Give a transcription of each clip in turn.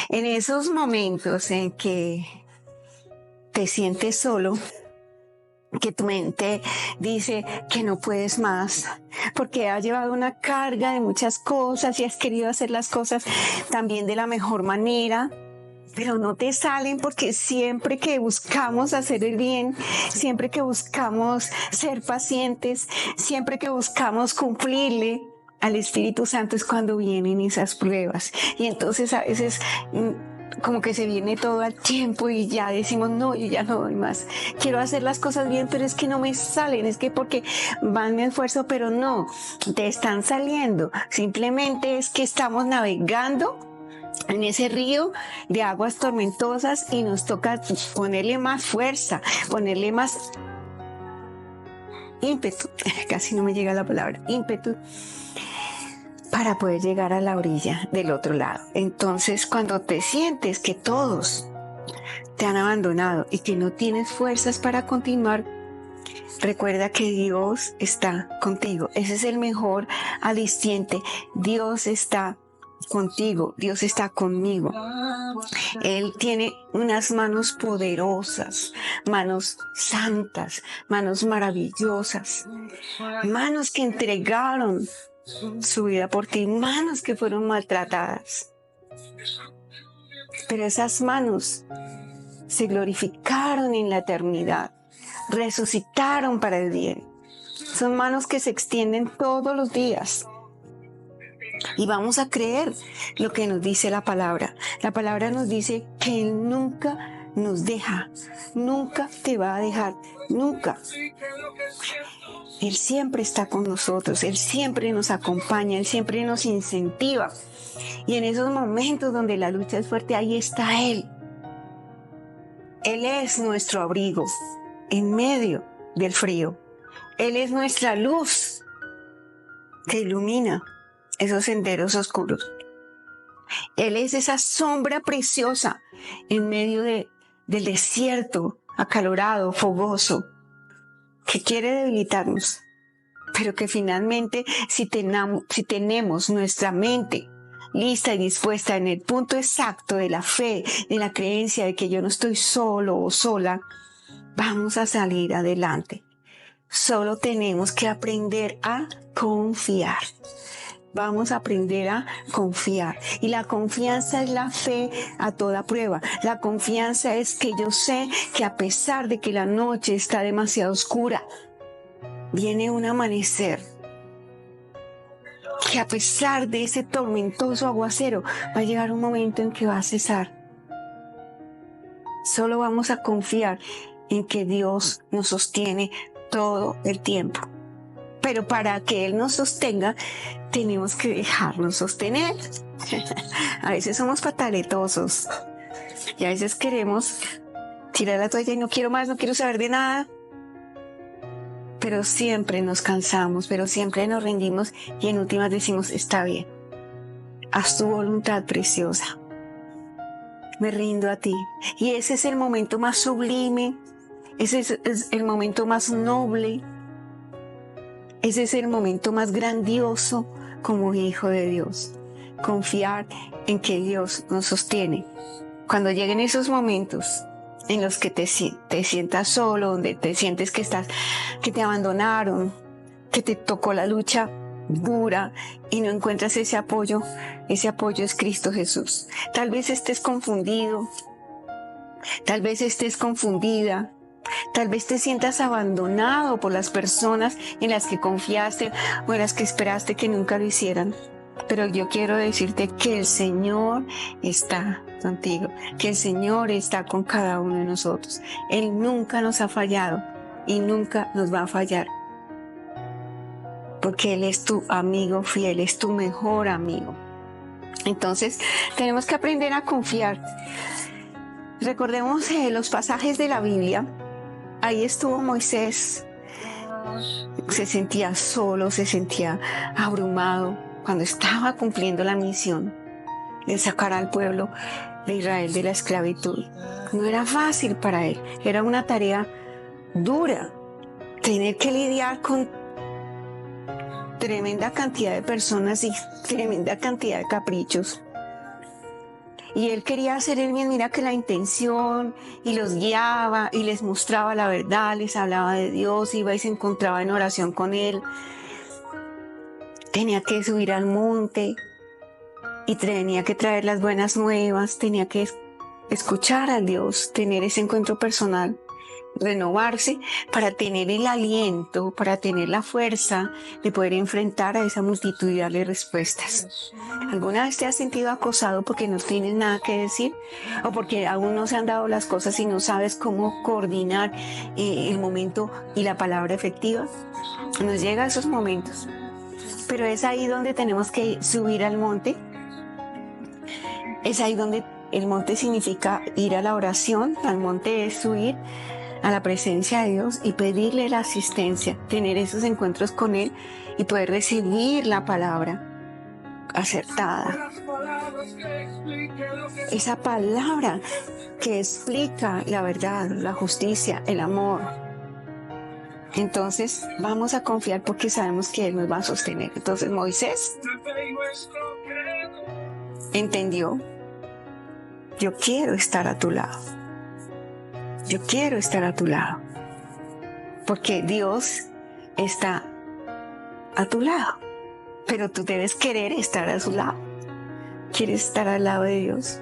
En esos momentos en que te sientes solo, que tu mente dice que no puedes más, porque has llevado una carga de muchas cosas y has querido hacer las cosas también de la mejor manera, pero no te salen porque siempre que buscamos hacer el bien, siempre que buscamos ser pacientes, siempre que buscamos cumplirle al Espíritu Santo es cuando vienen esas pruebas. Y entonces a veces como que se viene todo al tiempo y ya decimos, no, yo ya no doy más. Quiero hacer las cosas bien, pero es que no me salen, es que porque van mi esfuerzo, pero no, te están saliendo. Simplemente es que estamos navegando en ese río de aguas tormentosas y nos toca ponerle más fuerza, ponerle más ímpetu, casi no me llega la palabra, ímpetu, para poder llegar a la orilla del otro lado. Entonces, cuando te sientes que todos te han abandonado y que no tienes fuerzas para continuar, recuerda que Dios está contigo. Ese es el mejor aliciente. Dios está contigo, Dios está conmigo. Él tiene unas manos poderosas, manos santas, manos maravillosas, manos que entregaron su vida por ti, manos que fueron maltratadas. Pero esas manos se glorificaron en la eternidad, resucitaron para el bien. Son manos que se extienden todos los días. Y vamos a creer lo que nos dice la palabra. La palabra nos dice que Él nunca nos deja, nunca te va a dejar, nunca. Él siempre está con nosotros, Él siempre nos acompaña, Él siempre nos incentiva. Y en esos momentos donde la lucha es fuerte, ahí está Él. Él es nuestro abrigo en medio del frío. Él es nuestra luz que ilumina esos senderos oscuros. Él es esa sombra preciosa en medio del desierto acalorado, fogoso, que quiere debilitarnos, pero que finalmente si tenemos nuestra mente lista y dispuesta en el punto exacto de la fe, de la creencia de que yo no estoy solo o sola, vamos a salir adelante. Solo tenemos que aprender a confiar. Vamos a aprender a confiar. Y la confianza es la fe a toda prueba. La confianza es que yo sé que a pesar de que la noche está demasiado oscura, viene un amanecer. Que a pesar de ese tormentoso aguacero, va a llegar un momento en que va a cesar. Solo vamos a confiar en que Dios nos sostiene todo el tiempo. Pero para que Él nos sostenga, tenemos que dejarnos sostener. A veces somos pataletosos y a veces queremos tirar la toalla y no quiero más, no quiero saber de nada. Pero siempre nos cansamos, pero siempre nos rendimos y en últimas decimos, está bien, haz tu voluntad preciosa. Me rindo a ti. Y ese es el momento más sublime, ese es el momento más noble, ese es el momento más grandioso como hijo de Dios. Confiar en que Dios nos sostiene. Cuando lleguen esos momentos en los que te sientas solo, donde te sientes que te abandonaron, que te tocó la lucha dura y no encuentras ese apoyo es Cristo Jesús. Tal vez estés confundido, tal vez estés confundida, tal vez te sientas abandonado por las personas en las que confiaste o en las que esperaste que nunca lo hicieran. Pero yo quiero decirte que el Señor está contigo, que el Señor está con cada uno de nosotros. Él nunca nos ha fallado y nunca nos va a fallar. Porque Él es tu amigo fiel, es tu mejor amigo. Entonces, tenemos que aprender a confiar. Recordemos los pasajes de la Biblia. Ahí estuvo Moisés. Se sentía solo, se sentía abrumado cuando estaba cumpliendo la misión de sacar al pueblo de Israel de la esclavitud. No era fácil para él, era una tarea dura, tener que lidiar con tremenda cantidad de personas y tremenda cantidad de caprichos. Y él quería hacer el bien, mira que la intención, y los guiaba y les mostraba la verdad, les hablaba de Dios, iba y se encontraba en oración con él. Tenía que subir al monte y tenía que traer las buenas nuevas, tenía que escuchar a Dios, tener ese encuentro personal, renovarse para tener el aliento, para tener la fuerza de poder enfrentar a esa multitud y darle respuestas. ¿Alguna vez te has sentido acosado porque no tienes nada que decir? ¿O porque aún no se han dado las cosas y no sabes cómo coordinar el momento y la palabra efectiva? Nos llega a esos momentos. Pero es ahí donde tenemos que subir al monte. Es ahí donde el monte significa ir a la oración. Al monte es subir a la presencia de Dios y pedirle la asistencia, tener esos encuentros con Él y poder recibir la palabra acertada. Esa palabra que explica la verdad, la justicia, el amor. Entonces vamos a confiar porque sabemos que Él nos va a sostener. Entonces Moisés entendió: yo quiero estar a tu lado. Yo quiero estar a tu lado. Porque Dios está a tu lado. Pero tú debes querer estar a su lado. ¿Quieres estar al lado de Dios?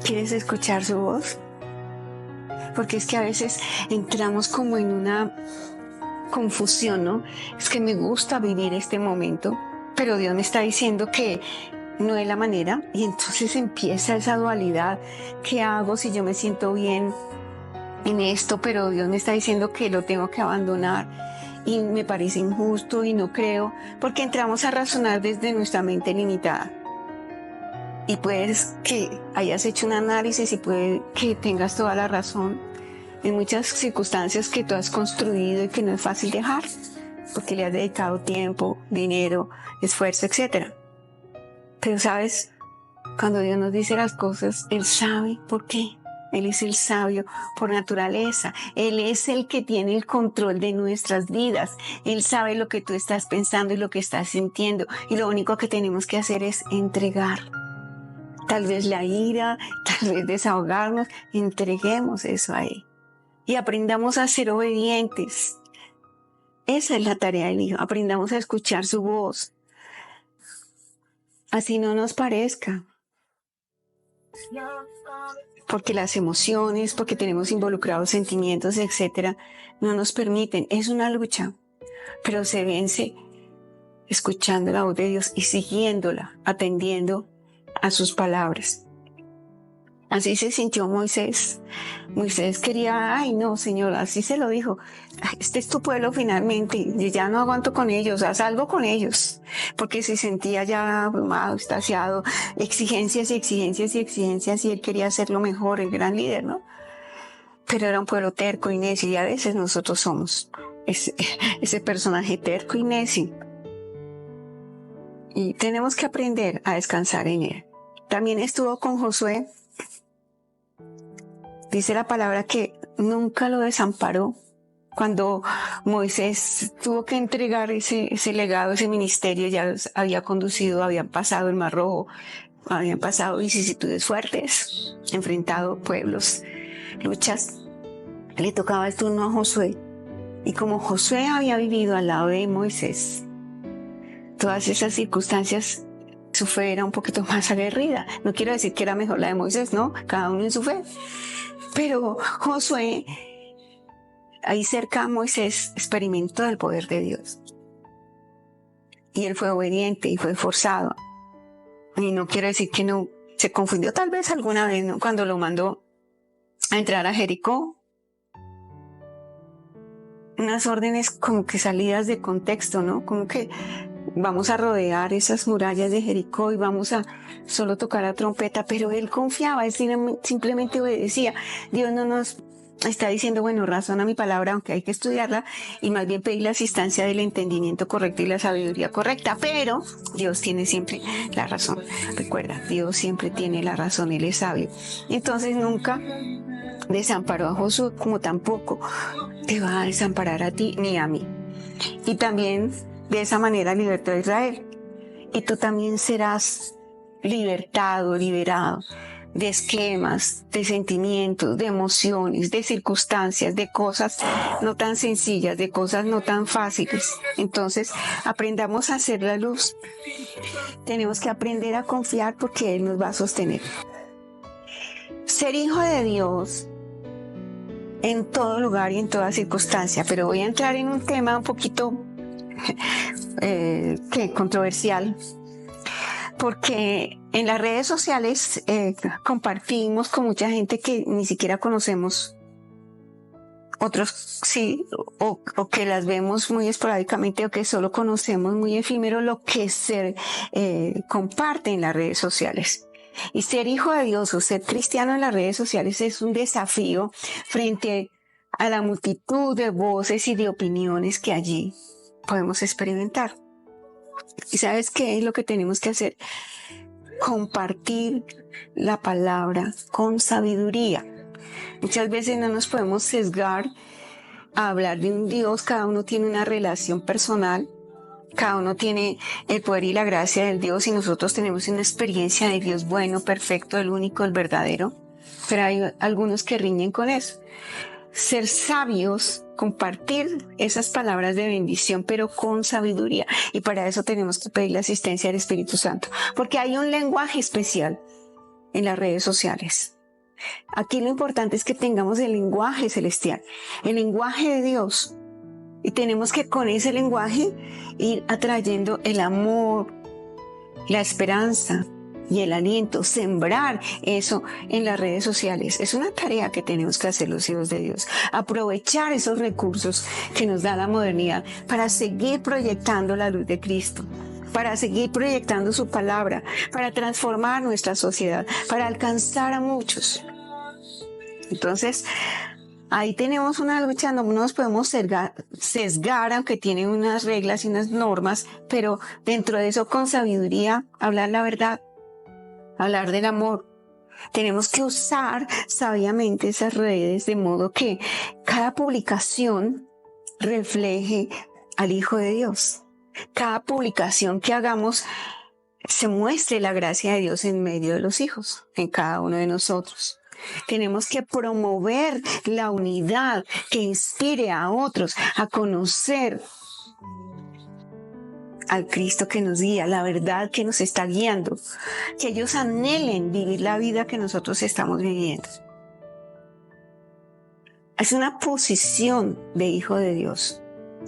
¿Quieres escuchar su voz? Porque es que a veces entramos como en una confusión, ¿no? Es que me gusta vivir este momento, pero Dios me está diciendo que no es la manera, y entonces empieza esa dualidad. ¿Qué hago si yo me siento bien en esto, pero Dios me está diciendo que lo tengo que abandonar y me parece injusto y no creo? Porque entramos a razonar desde nuestra mente limitada. Y puedes que hayas hecho un análisis y puede que tengas toda la razón en muchas circunstancias que tú has construido y que no es fácil dejar, porque le has dedicado tiempo, dinero, esfuerzo, etc. Pero sabes, cuando Dios nos dice las cosas, Él sabe por qué. Él es el sabio por naturaleza. Él es el que tiene el control de nuestras vidas. Él sabe lo que tú estás pensando y lo que estás sintiendo. Y lo único que tenemos que hacer es entregar. Tal vez la ira, tal vez desahogarnos. Entreguemos eso a Él. Y aprendamos a ser obedientes. Esa es la tarea del Hijo. Aprendamos a escuchar su voz. Así no nos parezca. Porque las emociones, porque tenemos involucrados sentimientos, etcétera, no nos permiten. Es una lucha, pero se vence escuchando la voz de Dios y siguiéndola, atendiendo a sus palabras. Así se sintió Moisés. Moisés quería, ay no, Señor, así se lo dijo: este es tu pueblo finalmente, y ya no aguanto con ellos, haz algo con ellos. Porque se sentía ya abrumado, extasiado, exigencias y exigencias y exigencias, y él quería ser lo mejor, el gran líder, ¿no? Pero era un pueblo terco y necio, y a veces nosotros somos ese personaje terco y necio. Y tenemos que aprender a descansar en Él. También estuvo con Josué. Dice la palabra que nunca lo desamparó. Cuando Moisés tuvo que entregar ese legado, ese ministerio, ya los había conducido, habían pasado el Mar Rojo, habían pasado vicisitudes fuertes, enfrentado pueblos, luchas. Le tocaba el turno a Josué. Y como Josué había vivido al lado de Moisés, todas esas circunstancias, su fe era un poquito más aguerrida. No quiero decir que era mejor la de Moisés, no, cada uno en su fe. Pero Josué, ahí cerca a Moisés, experimentó el poder de Dios. Y él fue obediente y fue forzado. Y no quiero decir que no se confundió tal vez alguna vez, ¿no? Cuando lo mandó a entrar a Jericó. Unas órdenes como que salidas de contexto, ¿no? Como que vamos a rodear esas murallas de Jericó y vamos a solo tocar la trompeta, pero él confiaba, él simplemente obedecía. Dios no nos está diciendo, bueno, razona mi palabra, aunque hay que estudiarla, y más bien pedir la asistencia del entendimiento correcto y la sabiduría correcta, pero Dios tiene siempre la razón. Recuerda, Dios siempre tiene la razón, Él es sabio. Entonces nunca desamparó a Josué, como tampoco te va a desamparar a ti ni a mí. Y también de esa manera libertó a Israel. Y tú también serás libertado, liberado. de esquemas, de sentimientos, de emociones, de circunstancias, de cosas no tan sencillas, de cosas no tan fáciles. Entonces, aprendamos a hacer la luz. Tenemos que aprender a confiar porque Él nos va a sostener. Ser hijo de Dios en todo lugar y en toda circunstancia, pero voy a entrar en un tema un poquito controversial, porque en las redes sociales compartimos con mucha gente que ni siquiera conocemos, otros sí, o que las vemos muy esporádicamente, o que solo conocemos muy efímero lo que se comparte en las redes sociales. Y ser hijo de Dios o ser cristiano en las redes sociales es un desafío frente a la multitud de voces y de opiniones que allí podemos experimentar. ¿Y sabes qué es lo que tenemos que hacer? Compartir la palabra con sabiduría. Muchas veces no nos podemos sesgar a hablar de un Dios. Cada uno tiene una relación personal. Cada uno tiene el poder y la gracia del Dios y nosotros tenemos una experiencia de Dios bueno, perfecto, el único, el verdadero. Pero hay algunos que riñen con eso. Ser sabios, compartir esas palabras de bendición, pero con sabiduría. Y para eso tenemos que pedir la asistencia del Espíritu Santo. Porque hay un lenguaje especial en las redes sociales. Aquí lo importante es que tengamos el lenguaje celestial, el lenguaje de Dios. Y tenemos que con ese lenguaje ir atrayendo el amor, la esperanza y el aliento, sembrar eso en las redes sociales. Es una tarea que tenemos que hacer los hijos de Dios. Aprovechar esos recursos que nos da la modernidad para seguir proyectando la luz de Cristo, para seguir proyectando su palabra, para transformar nuestra sociedad, para alcanzar a muchos. Entonces, ahí tenemos una lucha, no nos podemos sesgar, aunque tienen unas reglas y unas normas, pero dentro de eso con sabiduría, hablar la verdad, hablar del amor. Tenemos que usar sabiamente esas redes de modo que cada publicación refleje al Hijo de Dios. Cada publicación que hagamos se muestre la gracia de Dios en medio de los hijos, en cada uno de nosotros. Tenemos que promover la unidad que inspire a otros a conocer al Cristo que nos guía, la verdad que nos está guiando, que ellos anhelen vivir la vida que nosotros estamos viviendo. Es una posición de hijo de Dios,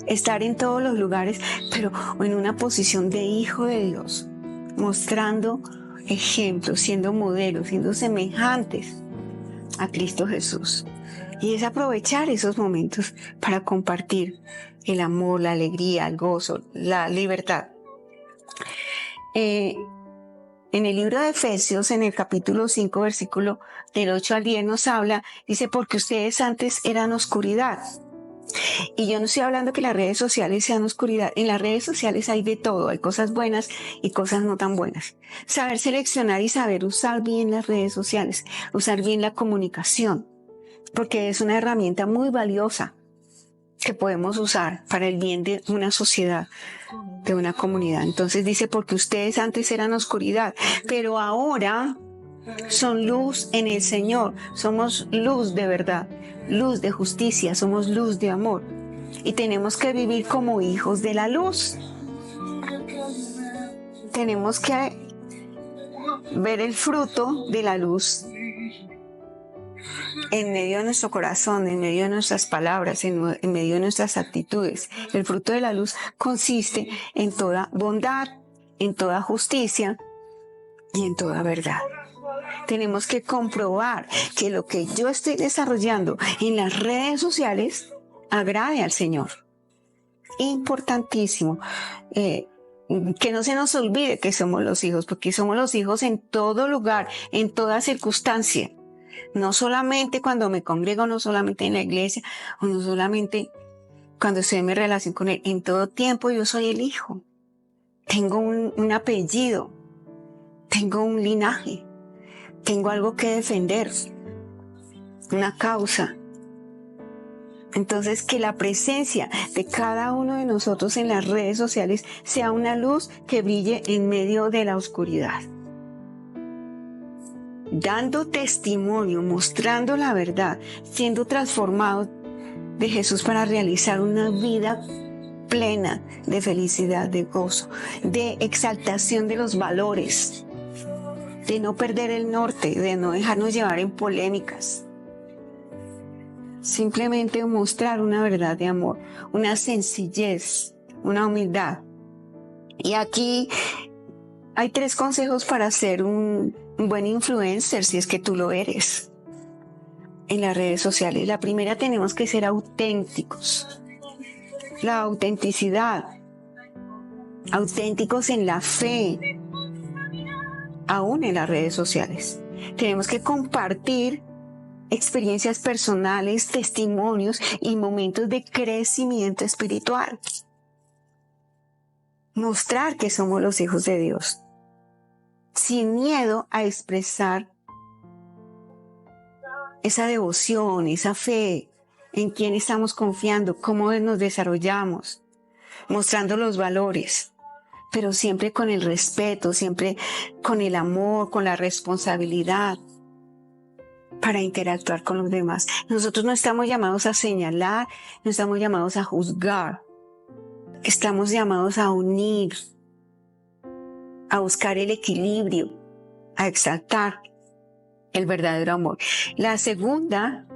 estar en todos los lugares, pero en una posición de hijo de Dios, mostrando ejemplos, siendo modelos, siendo semejantes a Cristo Jesús. Y es aprovechar esos momentos para compartir el amor, la alegría, el gozo, la libertad. En el libro de Efesios, en el capítulo 5, versículo del 8 al 10 nos habla, dice, porque ustedes antes eran oscuridad. Y yo no estoy hablando que las redes sociales sean oscuridad. En las redes sociales hay de todo, hay cosas buenas y cosas no tan buenas. Saber seleccionar y saber usar bien las redes sociales, usar bien la comunicación, porque es una herramienta muy valiosa que podemos usar para el bien de una sociedad, de una comunidad. Entonces dice, porque ustedes antes eran oscuridad, pero ahora son luz en el Señor. Somos luz de verdad, luz de justicia, somos luz de amor. Y tenemos que vivir como hijos de la luz. Tenemos que ver el fruto de la luz en medio de nuestro corazón, en medio de nuestras palabras, en medio de nuestras actitudes. El fruto de la luz consiste en toda bondad, en toda justicia y en toda verdad. Tenemos que comprobar que lo que yo estoy desarrollando en las redes sociales agrade al Señor. Importantísimo. Que no se nos olvide que somos los hijos, porque somos los hijos en todo lugar, en toda circunstancia. No solamente cuando me congrego, no solamente en la iglesia, o no solamente cuando estoy en mi relación con Él. En todo tiempo yo soy el hijo. Tengo un apellido, tengo un linaje, tengo algo que defender, una causa. Entonces, que la presencia de cada uno de nosotros en las redes sociales sea una luz que brille en medio de la oscuridad. dando testimonio, mostrando la verdad, siendo transformados de Jesús para realizar una vida plena de felicidad, de gozo, de exaltación de los valores, de no perder el norte, de no dejarnos llevar en polémicas. Simplemente mostrar una verdad de amor, una sencillez, una humildad. Y aquí hay 3 consejos para ser un buen influencer, si es que tú lo eres, en las redes sociales. La primera, tenemos que ser auténticos. La autenticidad, auténticos en la fe, aún en las redes sociales. Tenemos que compartir experiencias personales, testimonios y momentos de crecimiento espiritual. Mostrar que somos los hijos de Dios, sin miedo a expresar esa devoción, esa fe, en quién estamos confiando, cómo nos desarrollamos, mostrando los valores, pero siempre con el respeto, siempre con el amor, con la responsabilidad para interactuar con los demás. Nosotros no estamos llamados a señalar, no estamos llamados a juzgar, estamos llamados a unir, a buscar el equilibrio, a exaltar el verdadero amor. La segunda,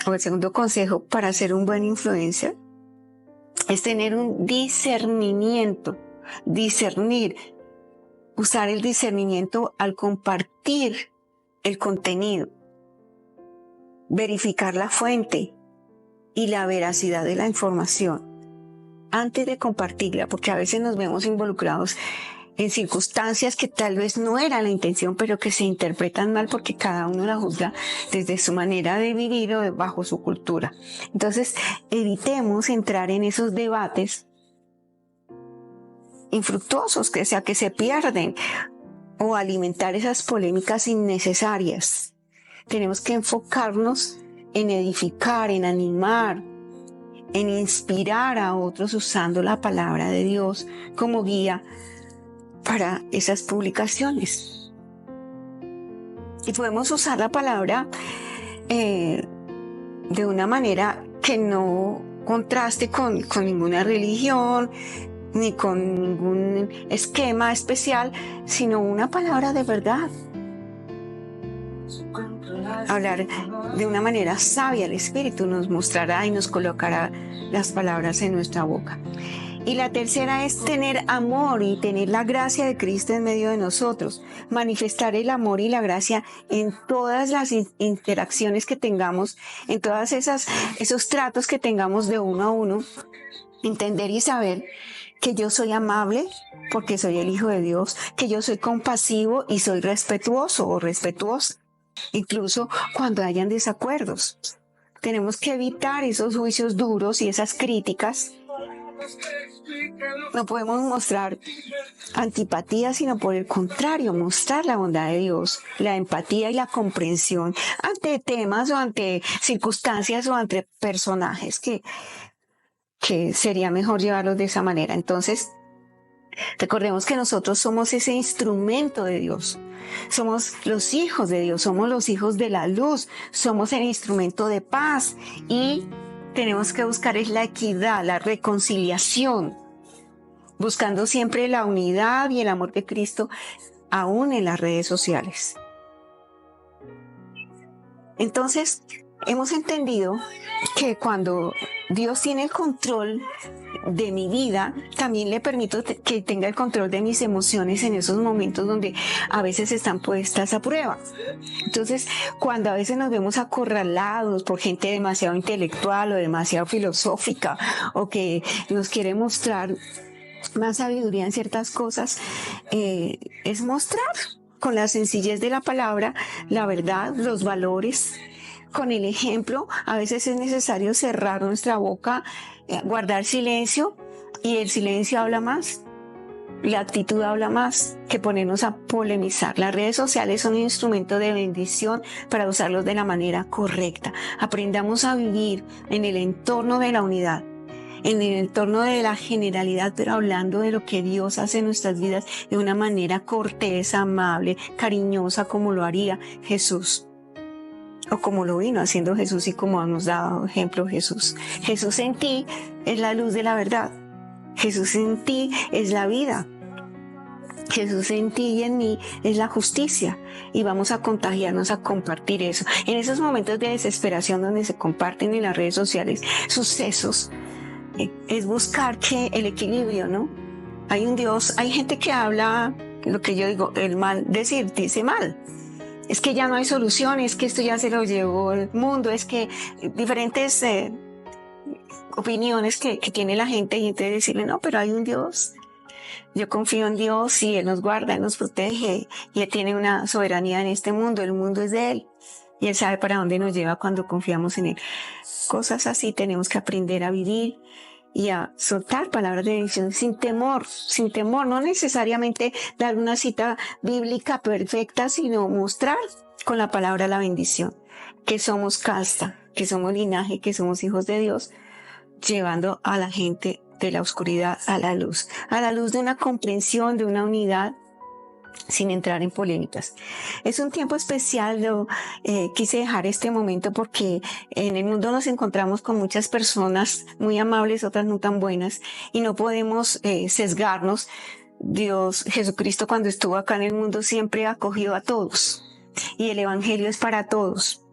o el segundo consejo para ser un buen influencer, es tener un discernimiento, discernir, usar el discernimiento al compartir el contenido, verificar la fuente y la veracidad de la información antes de compartirla, porque a veces nos vemos involucrados en circunstancias que tal vez no era la intención, pero que se interpretan mal porque cada uno la juzga desde su manera de vivir o bajo su cultura. Entonces, evitemos entrar en esos debates infructuosos, que se pierden, o alimentar esas polémicas innecesarias. Tenemos que enfocarnos en edificar, en animar, en inspirar a otros usando la palabra de Dios como guía para esas publicaciones. Y podemos usar la palabra de una manera que no contraste con ninguna religión, ni con ningún esquema especial, sino una palabra de verdad. Hablar de una manera sabia. El Espíritu nos mostrará y nos colocará las palabras en nuestra boca. Y la tercera es tener amor y tener la gracia de Cristo en medio de nosotros. Manifestar el amor y la gracia en todas las interacciones que tengamos, en todas esos tratos que tengamos de uno a uno. Entender y saber que yo soy amable porque soy el Hijo de Dios, que yo soy compasivo y soy respetuoso o respetuosa, incluso cuando hayan desacuerdos. Tenemos que evitar esos juicios duros y esas críticas. No podemos mostrar antipatía, sino por el contrario, mostrar la bondad de Dios, la empatía y la comprensión ante temas o ante circunstancias o ante personajes que sería mejor llevarlos de esa manera. Entonces, recordemos que nosotros somos ese instrumento de Dios. Somos los hijos de Dios, somos los hijos de la luz, somos el instrumento de paz y tenemos que buscar es la equidad, la reconciliación, buscando siempre la unidad y el amor de Cristo, aún en las redes sociales. Entonces, hemos entendido que cuando Dios tiene el control de mi vida, también le permito que tenga el control de mis emociones en esos momentos donde a veces están puestas a prueba. Entonces, cuando a veces nos vemos acorralados por gente demasiado intelectual o demasiado filosófica o que nos quiere mostrar más sabiduría en ciertas cosas, es mostrar con la sencillez de la palabra, la verdad, los valores. Con el ejemplo, a veces es necesario cerrar nuestra boca, guardar silencio, y el silencio habla más, la actitud habla más que ponernos a polemizar. Las redes sociales son un instrumento de bendición para usarlos de la manera correcta. Aprendamos a vivir en el entorno de la unidad en el entorno de la generalidad, pero hablando de lo que Dios hace en nuestras vidas de una manera cortés, amable, cariñosa, como lo haría Jesús. O como lo vino haciendo Jesús y como nos dado ejemplo Jesús. Jesús en ti es la luz de la verdad. Jesús en ti es la vida. Jesús en ti y en mí es la justicia, y vamos a contagiarnos a compartir eso. En esos momentos de desesperación donde se comparten en las redes sociales sucesos, es buscar que el equilibrio, ¿no? Hay un Dios, hay gente que habla, lo que yo digo, el mal decir, dice mal. Es que ya no hay solución, es que esto ya se lo llevó el mundo, es que diferentes opiniones que tiene la gente, y entonces decirle, no, pero hay un Dios. Yo confío en Dios y Él nos guarda, Él nos protege y Él tiene una soberanía en este mundo, el mundo es de Él y Él sabe para dónde nos lleva cuando confiamos en Él. Cosas así tenemos que aprender a vivir y a soltar palabras de bendición sin temor, no necesariamente dar una cita bíblica perfecta, sino mostrar con la palabra la bendición, que somos casta, que somos linaje, que somos hijos de Dios, llevando a la gente de la oscuridad a la luz de una comprensión, de una unidad, sin entrar en polémicas. Es un tiempo especial, quise dejar este momento porque en el mundo nos encontramos con muchas personas muy amables, otras no tan buenas, y no podemos sesgarnos. Dios, Jesucristo, cuando estuvo acá en el mundo siempre acogió a todos, y el evangelio es para todos,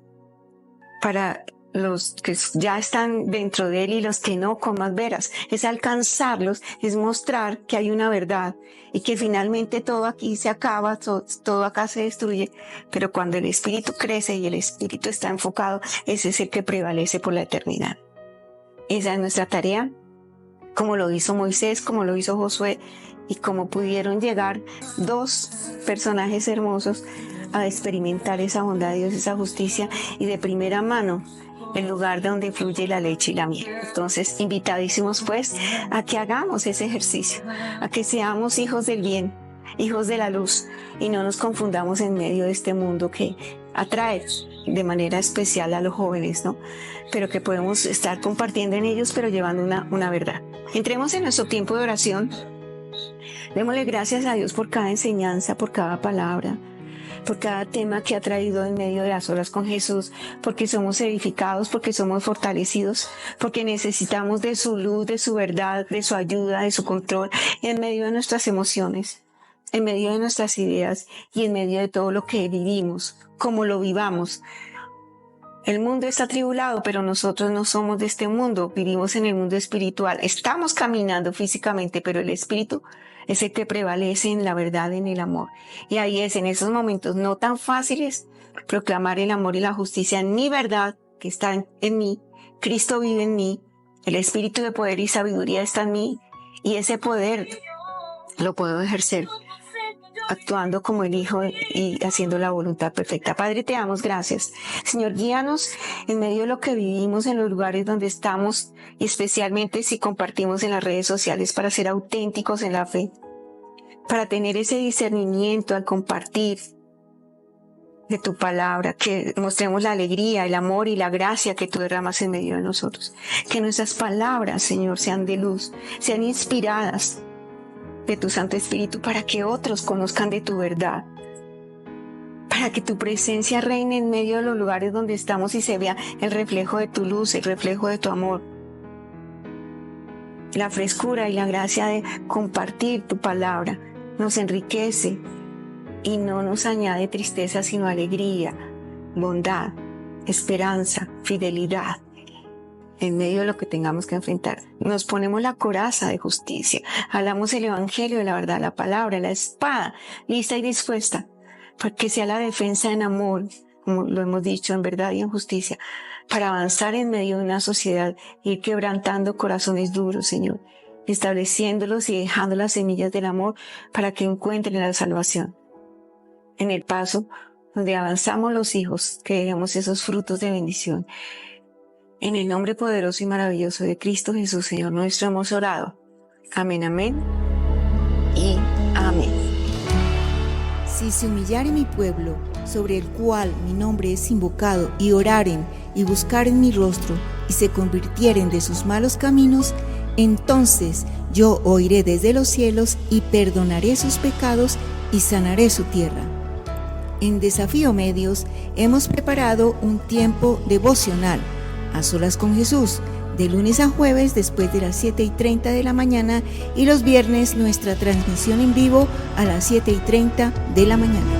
para los que ya están dentro de Él y los que no, con más veras. Es alcanzarlos, es mostrar que hay una verdad y que finalmente todo aquí se acaba, todo acá se destruye, pero cuando el Espíritu crece y el Espíritu está enfocado, ese es el que prevalece por la eternidad. Esa es nuestra tarea, como lo hizo Moisés, como lo hizo Josué, y como pudieron llegar dos personajes hermosos a experimentar esa bondad de Dios, esa justicia, y de primera mano el lugar de donde fluye la leche y la miel. Entonces, invitadísimos pues a que hagamos ese ejercicio, a que seamos hijos del bien, hijos de la luz, y no nos confundamos en medio de este mundo que atrae de manera especial a los jóvenes, ¿no? Pero que podemos estar compartiendo en ellos, pero llevando una verdad. Entremos en nuestro tiempo de oración. Démosle gracias a Dios por cada enseñanza, por cada palabra, por cada tema que ha traído en medio de las horas con Jesús, porque somos edificados, porque somos fortalecidos, porque necesitamos de su luz, de su verdad, de su ayuda, de su control, en medio de nuestras emociones, en medio de nuestras ideas y en medio de todo lo que vivimos, como lo vivamos. El mundo está atribulado, pero nosotros no somos de este mundo, vivimos en el mundo espiritual. Estamos caminando físicamente, pero el espíritu es el que prevalece en la verdad, en el amor. Y ahí es, en esos momentos no tan fáciles, proclamar el amor y la justicia en mi verdad, que está en mí. Cristo vive en mí, el espíritu de poder y sabiduría está en mí, y ese poder lo puedo ejercer actuando como el Hijo y haciendo la voluntad perfecta. Padre, te damos gracias. Señor, guíanos en medio de lo que vivimos, en los lugares donde estamos, y especialmente si compartimos en las redes sociales, para ser auténticos en la fe, para tener ese discernimiento al compartir de tu palabra, que mostremos la alegría, el amor y la gracia que tú derramas en medio de nosotros. Que nuestras palabras, Señor, sean de luz, sean inspiradas de tu Santo Espíritu, para que otros conozcan de tu verdad, para que tu presencia reine en medio de los lugares donde estamos y se vea el reflejo de tu luz, el reflejo de tu amor, la frescura y la gracia de compartir tu palabra nos enriquece y no nos añade tristeza, sino alegría, bondad, esperanza, fidelidad. En medio de lo que tengamos que enfrentar, nos ponemos la coraza de justicia, hablamos el evangelio de la verdad, la palabra, la espada, lista y dispuesta, para que sea la defensa en amor, como lo hemos dicho, en verdad y en justicia, para avanzar en medio de una sociedad, ir quebrantando corazones duros, Señor, estableciéndolos y dejando las semillas del amor para que encuentren la salvación. En el paso donde avanzamos los hijos, que demos esos frutos de bendición. En el nombre poderoso y maravilloso de Cristo Jesús, Señor nuestro, hemos orado. Amén, amén y amén. Si se humillare mi pueblo, sobre el cual mi nombre es invocado, y oraren y buscaren mi rostro, y se convirtieren de sus malos caminos, Entonces yo oiré desde los cielos y perdonaré sus pecados y sanaré su tierra. En Desafío Medios hemos preparado un tiempo devocional a solas con Jesús, de lunes a jueves después de las 7:30 de la mañana y los viernes nuestra transmisión en vivo a las 7:30 de la mañana.